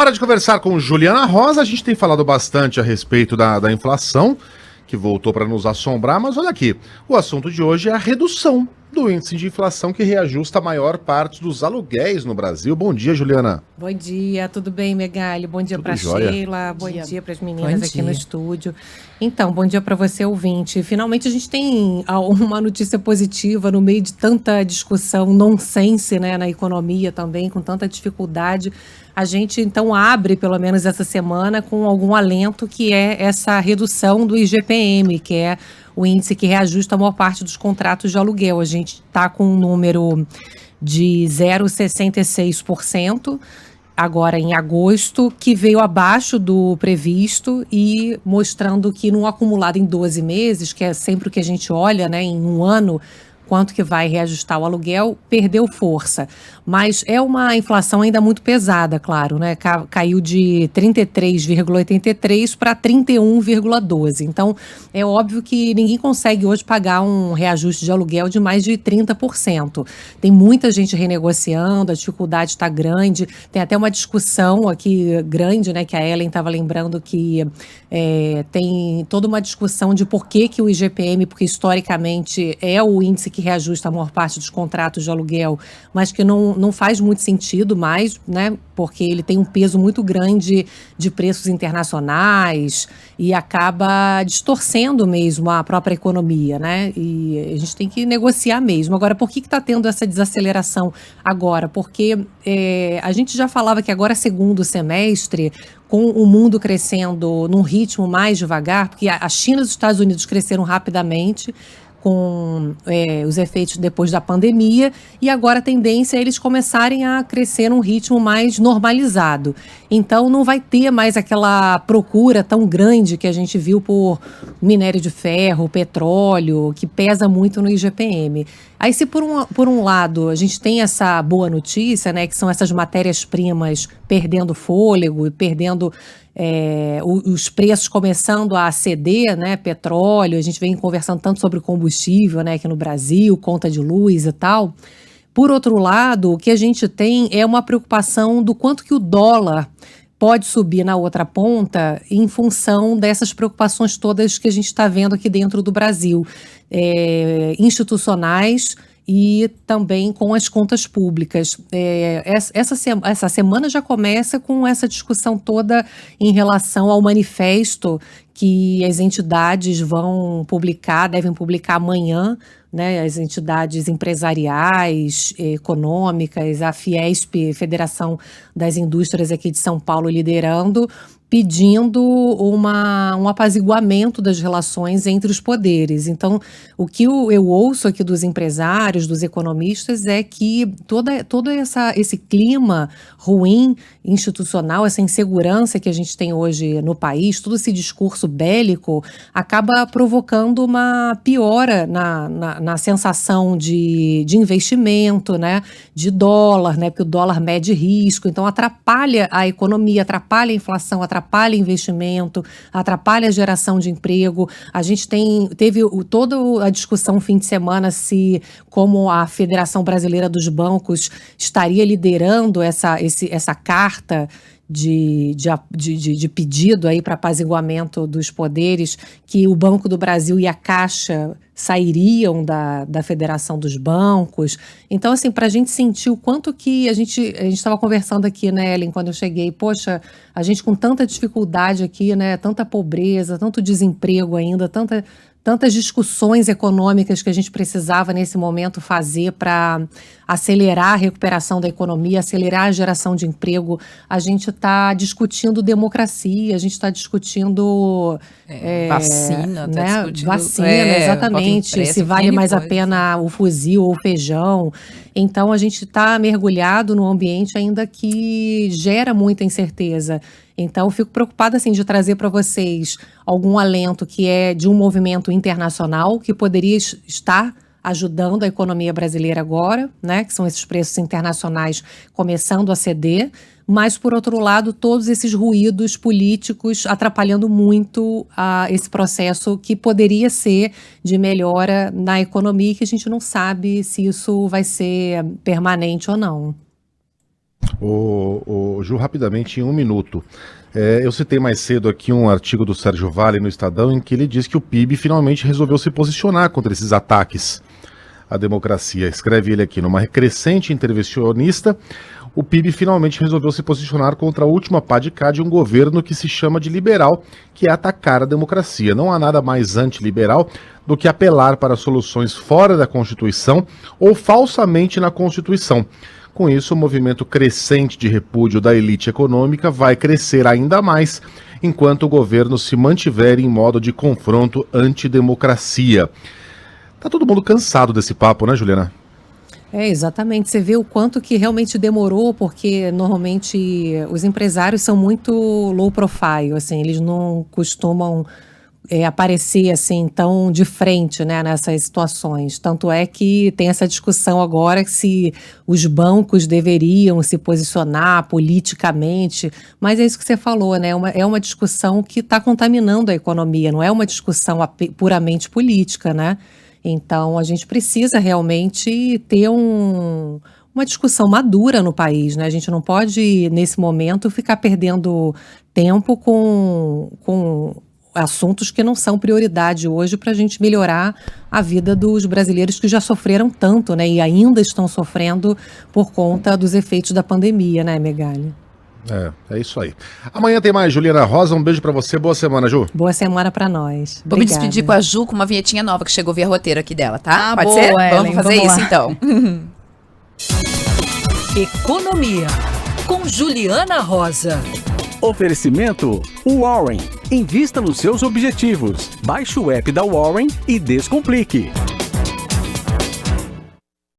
Hora de conversar com Juliana Rosa. A gente tem falado bastante a respeito da inflação, que voltou para nos assombrar, mas olha aqui, o assunto de hoje é a redução do índice de inflação que reajusta a maior parte dos aluguéis no Brasil. Bom dia, Juliana. Bom dia, tudo bem, Megali? Bom dia para Sheila, bom dia para as meninas aqui no estúdio. Então, bom dia para você, ouvinte. Finalmente a gente tem uma notícia positiva no meio de tanta discussão nonsense, né, na economia também, com tanta dificuldade. A gente, então, abre, pelo menos essa semana, com algum alento, que é essa redução do IGPM, que é o índice que reajusta a maior parte dos contratos de aluguel. A gente está com um número de 0,66%, agora em agosto, que veio abaixo do previsto e mostrando que no acumulado em 12 meses, que é sempre o que a gente olha, né, em um ano, quanto que vai reajustar o aluguel, perdeu força. Mas é uma inflação ainda muito pesada, claro, né? Caiu de 33,83 para 31,12. Então, é óbvio que ninguém consegue hoje pagar um reajuste de aluguel de mais de 30%. Tem muita gente renegociando, a dificuldade está grande. Tem até uma discussão aqui grande, né? Que a Ellen estava lembrando que tem toda uma discussão de por que o IGPM, porque historicamente é o índice que reajusta a maior parte dos contratos de aluguel, mas que não faz muito sentido mais, né? Porque ele tem um peso muito grande de preços internacionais e acaba distorcendo mesmo a própria economia, né? E a gente tem que negociar mesmo. Agora, por que está tendo essa desaceleração agora? Porque a gente já falava que agora, segundo semestre, com o mundo crescendo num ritmo mais devagar, porque a China e os Estados Unidos cresceram rapidamente, com os efeitos depois da pandemia, e agora a tendência é eles começarem a crescer num ritmo mais normalizado. Então não vai ter mais aquela procura tão grande que a gente viu por minério de ferro, petróleo, que pesa muito no IGPM. Aí se por um lado a gente tem essa boa notícia, né, que são essas matérias-primas perdendo fôlego, perdendo os preços começando a ceder, né, petróleo, a gente vem conversando tanto sobre combustível, né, aqui no Brasil, conta de luz e tal. Por outro lado, o que a gente tem é uma preocupação do quanto que o dólar pode subir na outra ponta em função dessas preocupações todas que a gente está vendo aqui dentro do Brasil, institucionais e também com as contas públicas. Essa semana já começa com essa discussão toda em relação ao manifesto que as entidades devem publicar amanhã, né, as entidades empresariais, econômicas, a Fiesp, Federação das Indústrias aqui de São Paulo, liderando, pedindo um apaziguamento das relações entre os poderes. Então, o que eu ouço aqui dos empresários, dos economistas, é que todo esse clima ruim institucional, essa insegurança que a gente tem hoje no país, todo esse discurso bélico, acaba provocando uma piora na sensação de investimento, né, de dólar, né, porque o dólar mede risco, então atrapalha a economia, atrapalha a inflação, atrapalha investimento, atrapalha a geração de emprego. A gente teve toda a discussão no fim de semana se como a Federação Brasileira dos Bancos estaria liderando essa carta de pedido aí para apaziguamento dos poderes, que o Banco do Brasil e a Caixa sairiam da Federação dos Bancos. Então, assim, para a gente sentir o quanto que a gente estava conversando aqui, né, Ellen, quando eu cheguei, poxa, a gente com tanta dificuldade aqui, né, tanta pobreza, tanto desemprego ainda, tantas discussões econômicas que a gente precisava nesse momento fazer para acelerar a recuperação da economia, acelerar a geração de emprego. A gente está discutindo democracia, a gente está discutindo vacina, né, vacina, exatamente, se vale mais a pena o fuzil ou o feijão. Então a gente está mergulhado num ambiente ainda que gera muita incerteza. Então, eu fico preocupada, assim, de trazer para vocês algum alento que é de um movimento internacional que poderia estar ajudando a economia brasileira agora, né, que são esses preços internacionais começando a ceder, mas, por outro lado, todos esses ruídos políticos atrapalhando muito esse processo que poderia ser de melhora na economia, que a gente não sabe se isso vai ser permanente ou não. Ju, rapidamente, em 1 minuto. Eu citei mais cedo aqui um artigo do Sérgio Vale no Estadão em que ele diz que o PIB finalmente resolveu se posicionar contra esses ataques à democracia. Escreve ele aqui: numa crescente intervencionista, o PIB finalmente resolveu se posicionar contra a última pá de cá de um governo que se chama de liberal, que é atacar a democracia. Não há nada mais antiliberal do que apelar para soluções fora da Constituição ou falsamente na Constituição. Com isso, o movimento crescente de repúdio da elite econômica vai crescer ainda mais enquanto o governo se mantiver em modo de confronto antidemocracia. Tá todo mundo cansado desse papo, né, Juliana? Exatamente. Você vê o quanto que realmente demorou, porque normalmente os empresários são muito low profile, assim, eles não costumam aparecer assim tão de frente, né, nessas situações. Tanto é que tem essa discussão agora se os bancos deveriam se posicionar politicamente, mas é isso que você falou, né? É uma discussão que está contaminando a economia, não é uma discussão puramente política, né? Então a gente precisa realmente ter uma discussão madura no país, né? A gente não pode, nesse momento, ficar perdendo tempo com assuntos que não são prioridade hoje para a gente melhorar a vida dos brasileiros que já sofreram tanto, né? E ainda estão sofrendo por conta dos efeitos da pandemia, né, Megali? É isso aí. Amanhã tem mais, Juliana Rosa. Um beijo pra você. Boa semana, Ju. Boa semana pra nós. Vou me despedir com a Ju com uma vinhetinha nova que chegou via roteiro aqui dela, tá? Pode boa, ser? Ellen, vamos fazer vamos isso lá. então. Economia, com Juliana Rosa. Oferecimento Warren. Invista nos seus objetivos. Baixe o app da Warren e descomplique.